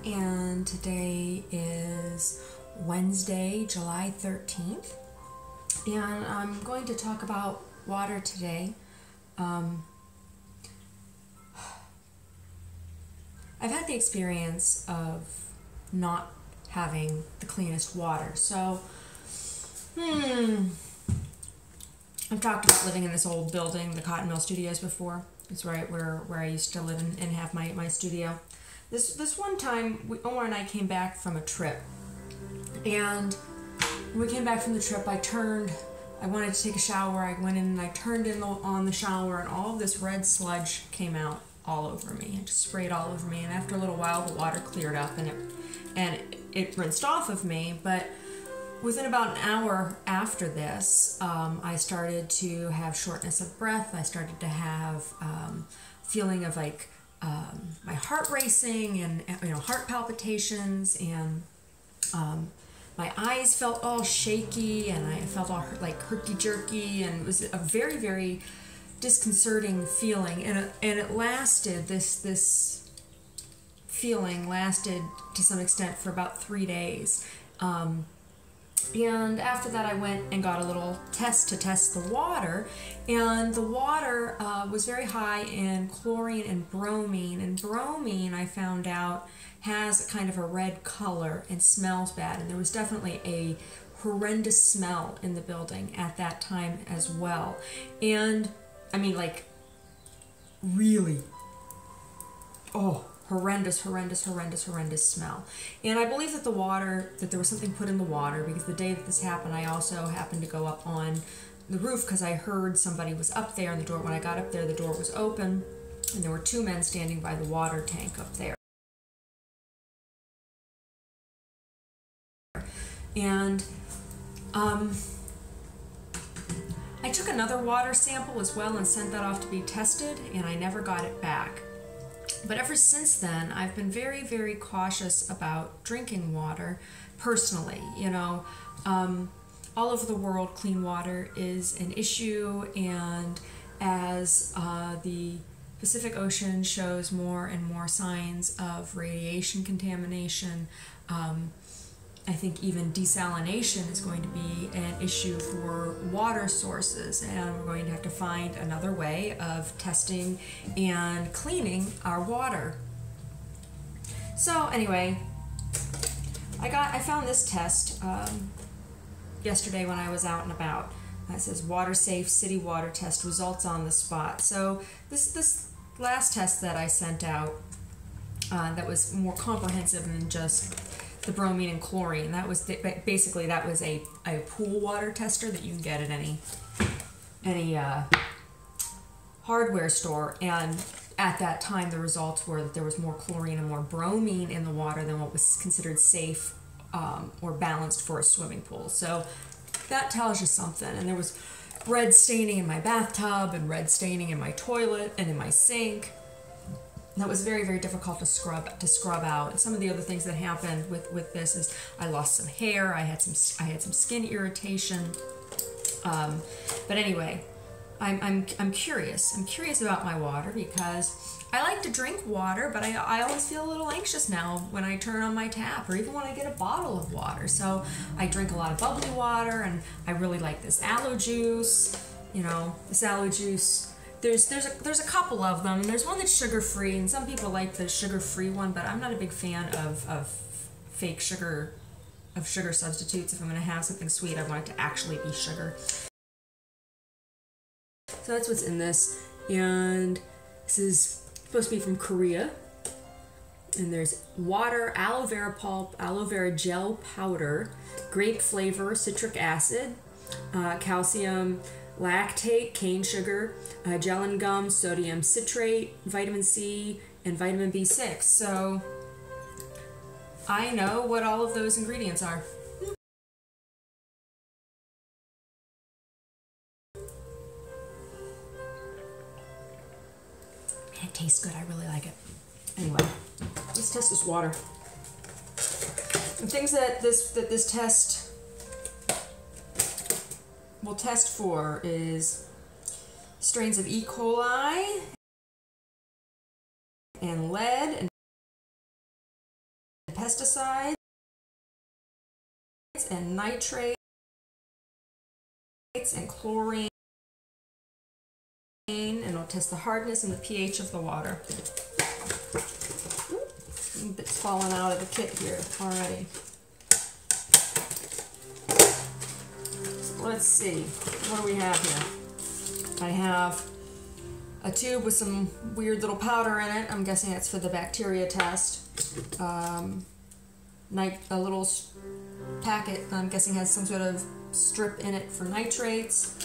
and today is Wednesday, July 13th, and I'm going to talk about water today. I've had the experience of not having the cleanest water, so I've talked about living in this old building, the Cotton Mill Studios, before. It's right where I used to live and have my studio. This one time, Omar and I came back from a trip, and when we came back from the trip, I wanted to take a shower. I went in and I turned on the shower, and all of this red sludge came out all over me. It just sprayed all over me, and after a little while, the water cleared up and it rinsed off of me. But within about an hour after this, I started to have shortness of breath. I started to have feeling of like my heart racing and heart palpitations, and my eyes felt all shaky, and I felt all like herky-jerky, and it was a very, very disconcerting feeling. And it lasted, this feeling lasted to some extent for about 3 days. And after that, I went and got a little test to test the water, and the water was very high in chlorine and bromine. And bromine, I found out, has kind of a red color and smells bad, and there was definitely a horrendous smell in the building at that time as well. And I mean, like, really, horrendous smell. And I believe that there was something put in the water, because the day that this happened, I also happened to go up on the roof because I heard somebody was up there, and the door, when I got up there, the door was open, and there were 2 men standing by the water tank up there. And I took another water sample as well and sent that off to be tested, and I never got it back. But ever since then, I've been very, very cautious about drinking water personally. All over the world, clean water is an issue, and as the Pacific Ocean shows more and more signs of radiation contamination, I think even desalination is going to be an issue for water sources, and we're going to have to find another way of testing and cleaning our water. So anyway, I found this test yesterday when I was out and about. It says water safe city water test results on the spot. So this last test that I sent out that was more comprehensive than just the bromine and chlorine. That was basically a pool water tester that you can get at any hardware store. And at that time, the results were that there was more chlorine and more bromine in the water than what was considered safe or balanced for a swimming pool. So that tells you something. And there was red staining in my bathtub and red staining in my toilet and in my sink. That was very, very difficult to scrub out. And some of the other things that happened with this is I lost some hair. I had some skin irritation. But anyway, I'm curious. I'm curious about my water, because I like to drink water, but I always feel a little anxious now when I turn on my tap, or even when I get a bottle of water. So I drink a lot of bubbly water, and I really like this aloe juice. This aloe juice. There's a couple of them. There's one that's sugar-free, and some people like the sugar-free one, but I'm not a big fan of fake sugar, of sugar substitutes. If I'm going to have something sweet, I want it to actually be sugar. So that's what's in this, and this is supposed to be from Korea. And there's water, aloe vera pulp, aloe vera gel powder, grape flavor, citric acid, calcium lactate, cane sugar, gel and gum, sodium citrate, vitamin C, and vitamin B6. So I know what all of those ingredients are. It tastes good. I really like it. Anyway, let's test this water. The things that this test will test for is strains of E. coli and lead and pesticides and nitrates and chlorine, and it'll test the hardness and the pH of the water. It's falling out of the kit here already. Let's see, what do we have here? I have a tube with some weird little powder in it. I'm guessing it's for the bacteria test. A little packet, I'm guessing has some sort of strip in it for nitrates.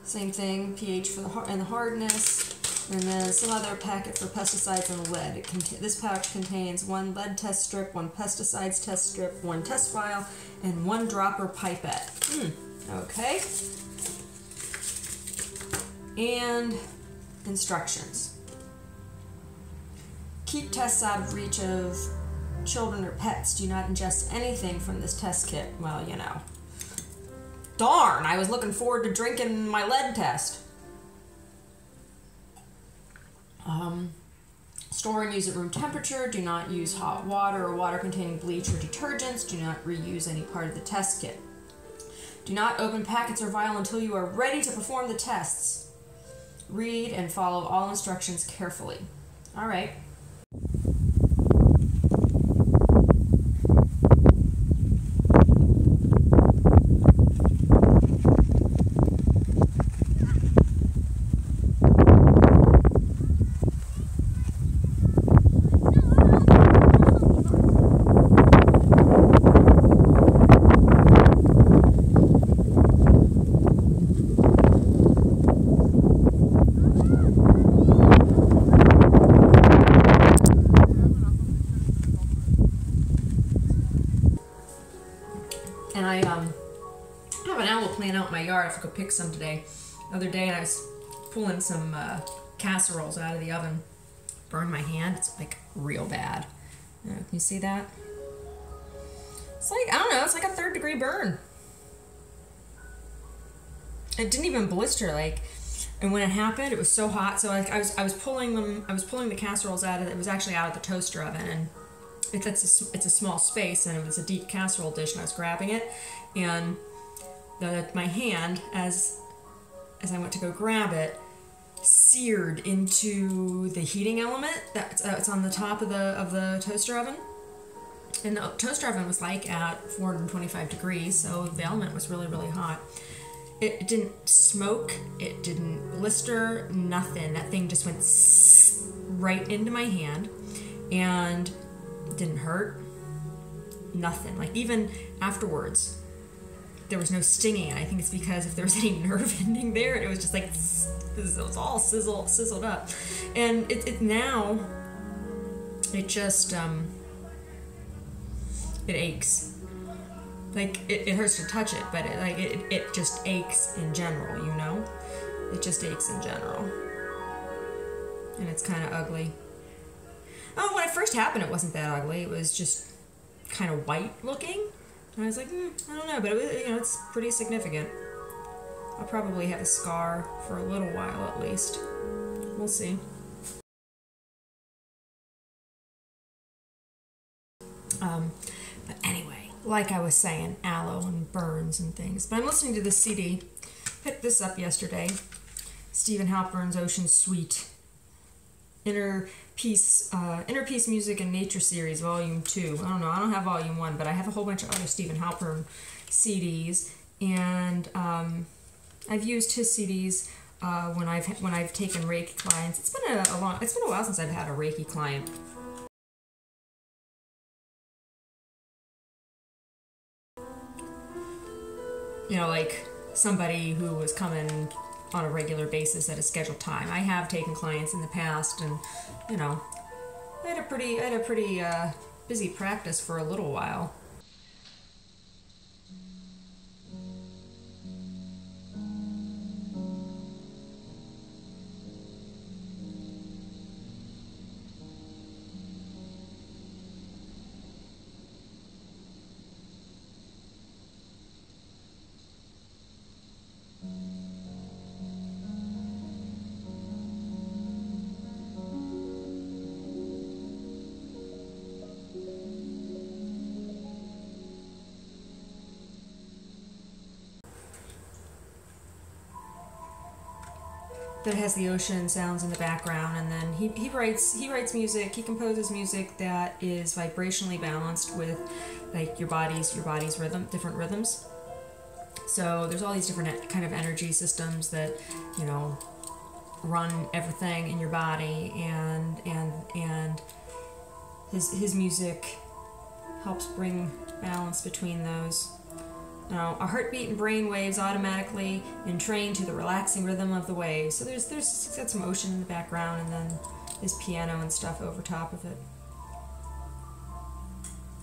Same thing, pH for the hardness. And then some other packet for pesticides and lead. This pack contains 1 lead test strip, 1 pesticides test strip, 1 test vial, and 1 dropper pipette. Okay. And instructions. Keep tests out of reach of children or pets. Do not ingest anything from this test kit. Well, you know. Darn, I was looking forward to drinking my lead test. Store and use at room temperature. Do not use hot water or water containing bleach or detergents. Do not reuse any part of the test kit. Do not open packets or vial until you are ready to perform the tests. Read and follow all instructions carefully. All right. And I have an aloe plant out in my yard. I have to go pick some today. The other day I was pulling some casseroles out of the oven. Burned my hand. It's like real bad. Can you see that? It's like, I don't know, it's like a 3rd degree burn. It didn't even blister, like, and when it happened, it was so hot. So like I was pulling the casseroles out of it. It was actually out of the toaster oven, and it's a small space, and it was a deep casserole dish, and I was grabbing it, and my hand, as I went to go grab it, seared into the heating element that's on the top of the toaster oven. And the toaster oven was like at 425 degrees, so the element was really, really hot. It didn't smoke, it didn't blister, nothing. That thing just went right into my hand, and it didn't hurt, nothing. Like, even afterwards, there was no stinging. I think it's because if there was any nerve ending there, it was just like, it was all sizzled up. And it now, it just, it aches. Like, it hurts to touch it, but it just aches in general, you know? It just aches in general. And it's kind of ugly. Oh, when it first happened, it wasn't that ugly. It was just kind of white looking. And I was like, I don't know, but it was, you know, it's pretty significant. I'll probably have a scar for a little while at least. We'll see. But anyway, like I was saying, aloe and burns and things. But I'm listening to this CD. Picked this up yesterday. Stephen Halpern's Ocean Suite. Inner Peace Music and Nature Series, Volume 2. I don't know, I don't have Volume 1, but I have a whole bunch of other Stephen Halpern CDs. And I've used his CDs when I've taken ReiKi clients. It's been a while since I've had a ReiKi client. You know, like somebody who was coming on a regular basis at a scheduled time. I have taken clients in the past, and you know, I had a pretty busy practice for a little while. that has the ocean sounds in the background, and then he writes music. He composes music that is vibrationally balanced with like your body's rhythm, different rhythms. So there's all these different kind of energy systems that, you know, run everything in your body, and his music helps bring balance between those. Now, our heartbeat and brain waves automatically entrain to the relaxing rhythm of the waves. So there's got some ocean in the background, and then his piano and stuff over top of it.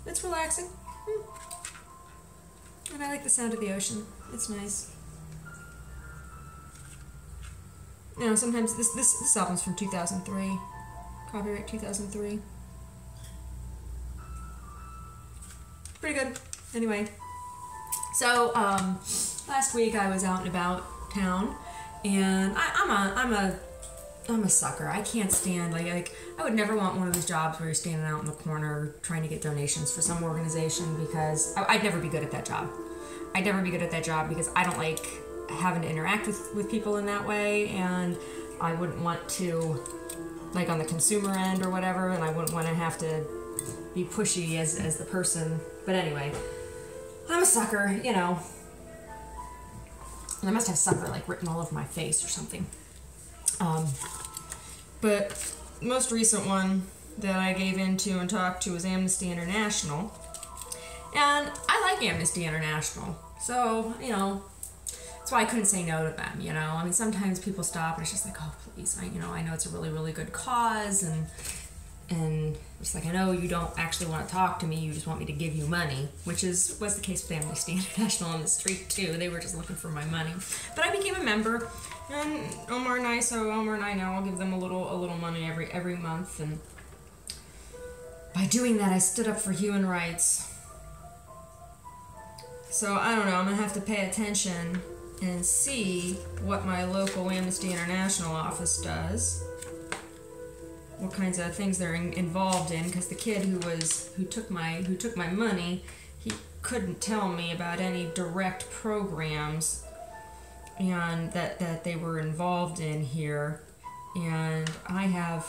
It's relaxing. And I like the sound of the ocean. It's nice. You know, sometimes this album's from 2003. Copyright 2003. Pretty good. Anyway. So, last week I was out and about town, and I'm a sucker. I can't stand, like, I would never want one of those jobs where you're standing out in the corner trying to get donations for some organization, because I'd never be good at that job. I'd never be good at that job because I don't like having to interact with people in that way, and I wouldn't want to, like, on the consumer end or whatever, and I wouldn't want to have to be pushy as the person. But anyway, I'm a sucker, you know. And I must have sucker, like, written all over my face or something. But the most recent one that I gave into and talked to was Amnesty International. And I like Amnesty International. So, you know, that's why I couldn't say no to them, you know. I mean, sometimes people stop and it's just like, oh, please, I know it's a really, really good cause, and it's like, I know you don't actually want to talk to me, you just want me to give you money, which was the case with Amnesty International on the street too. They were just looking for my money. But I became a member, and Omar and I now I'll give them a little money every month, and by doing that I stood up for human rights. So I don't know, I'm gonna have to pay attention and see what my local Amnesty International office does, what kinds of things they're involved in, because the kid who took my money, he couldn't tell me about any direct programs and that they were involved in here. And I have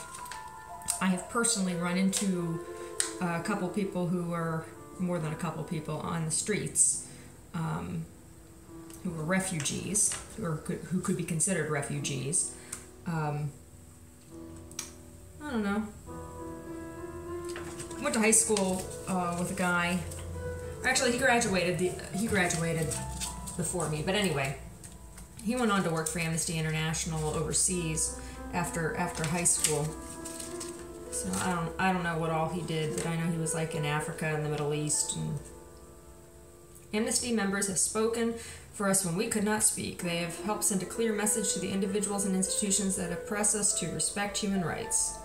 personally run into a couple people who are, more than a couple people, on the streets, who were refugees, or who could be considered refugees. I don't know. Went to high school with a guy. Actually, he graduated before me. But anyway, he went on to work for Amnesty International overseas after high school. So I don't know what all he did, but I know he was like in Africa and the Middle East. And Amnesty members have spoken for us when we could not speak. They have helped send a clear message to the individuals and institutions that oppress us to respect human rights.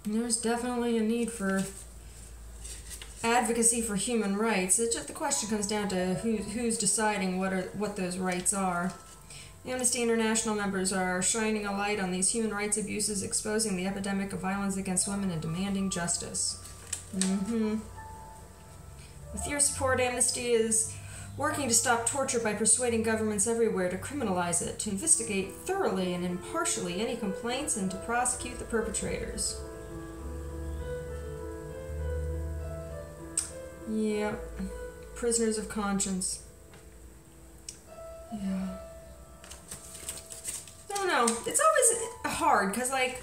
There's definitely a need for advocacy for human rights. The question comes down to who's deciding what those rights are. Amnesty International members are shining a light on these human rights abuses, exposing the epidemic of violence against women, and demanding justice. With your support, Amnesty is working to stop torture by persuading governments everywhere to criminalize it, to investigate thoroughly and impartially any complaints, and to prosecute the perpetrators. Yep. Prisoners of conscience. Yeah. I don't know. It's always hard, because, like,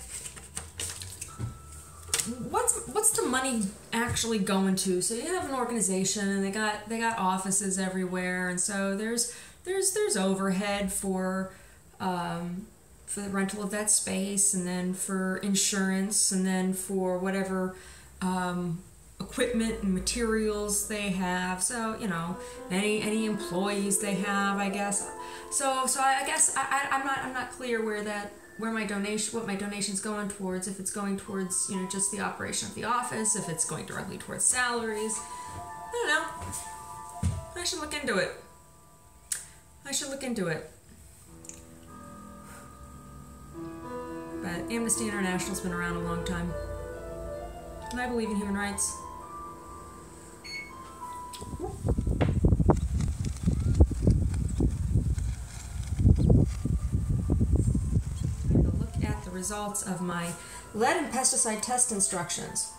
what's the money actually going to? So you have an organization, and they got offices everywhere, and so there's overhead for the rental of that space, and then for insurance, and then for whatever equipment and materials they have. So, you know, any employees they have, I guess. So I guess I'm not clear what my donation's going towards, if it's going towards, you know, just the operation of the office, if it's going directly towards salaries. I don't know. I should look into it. But Amnesty International's been around a long time, and I believe in human rights. results of my lead and pesticide test instructions.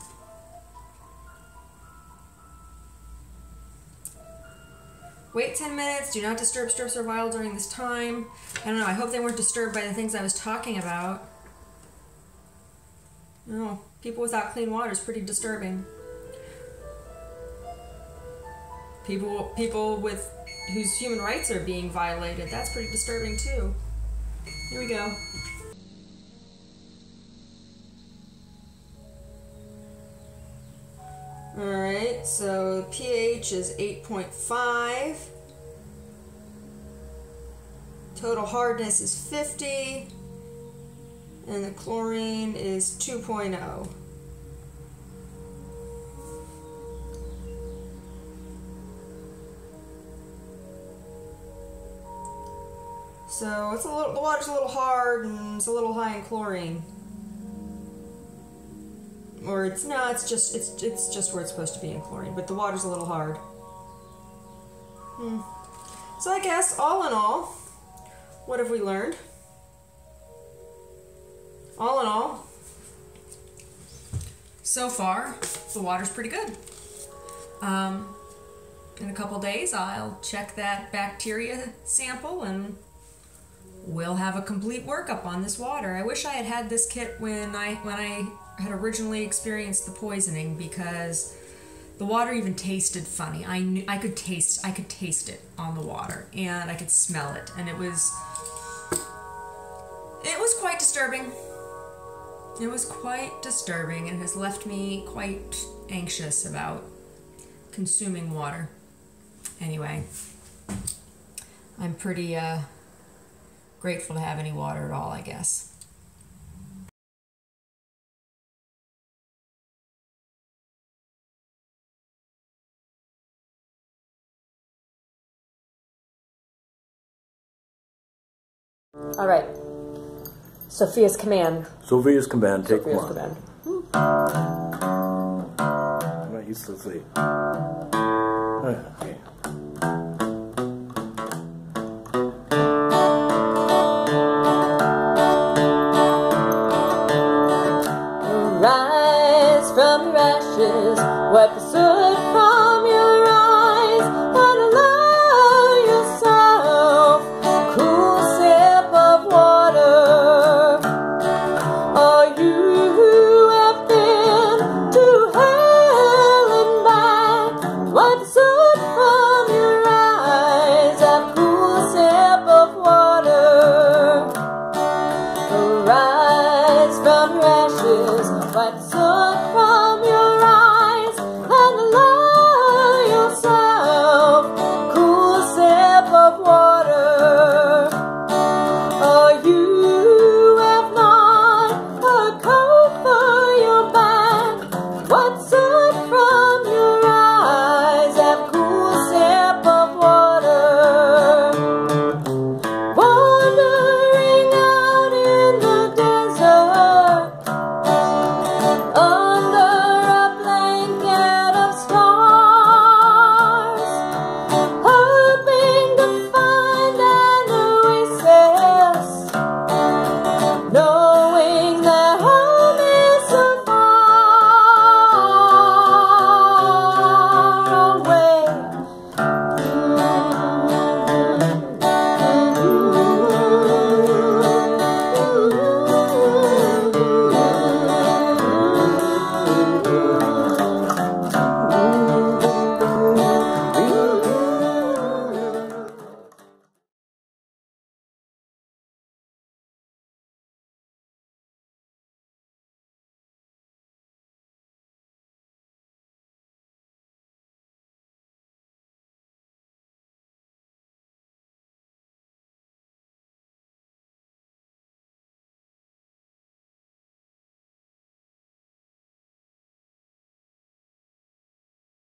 Wait 10 minutes, do not disturb strips or vial during this time. I don't know, I hope they weren't disturbed by the things I was talking about. No, people without clean water is pretty disturbing. People with whose human rights are being violated, that's pretty disturbing too. Here we go. Alright, so pH is 8.5. Total hardness is 50. And the chlorine is 2.0. So it's the water's a little hard and it's a little high in chlorine. Or it's just where it's supposed to be in chlorine, but the water's a little hard. So I guess all in all, what have we learned? All in all, so far the water's pretty good. In a couple days I'll check that bacteria sample and we'll have a complete workup on this water. I wish I had had this kit when I had originally experienced the poisoning, because the water even tasted funny. I could taste it on the water, and I could smell it, and it was quite disturbing. It was quite disturbing and has left me quite anxious about consuming water. Anyway, I'm pretty grateful to have any water at all, I guess. All right. Sophia's command. Sophia's command. Take Sophia's one. command. I'm not used to sleep. Okay.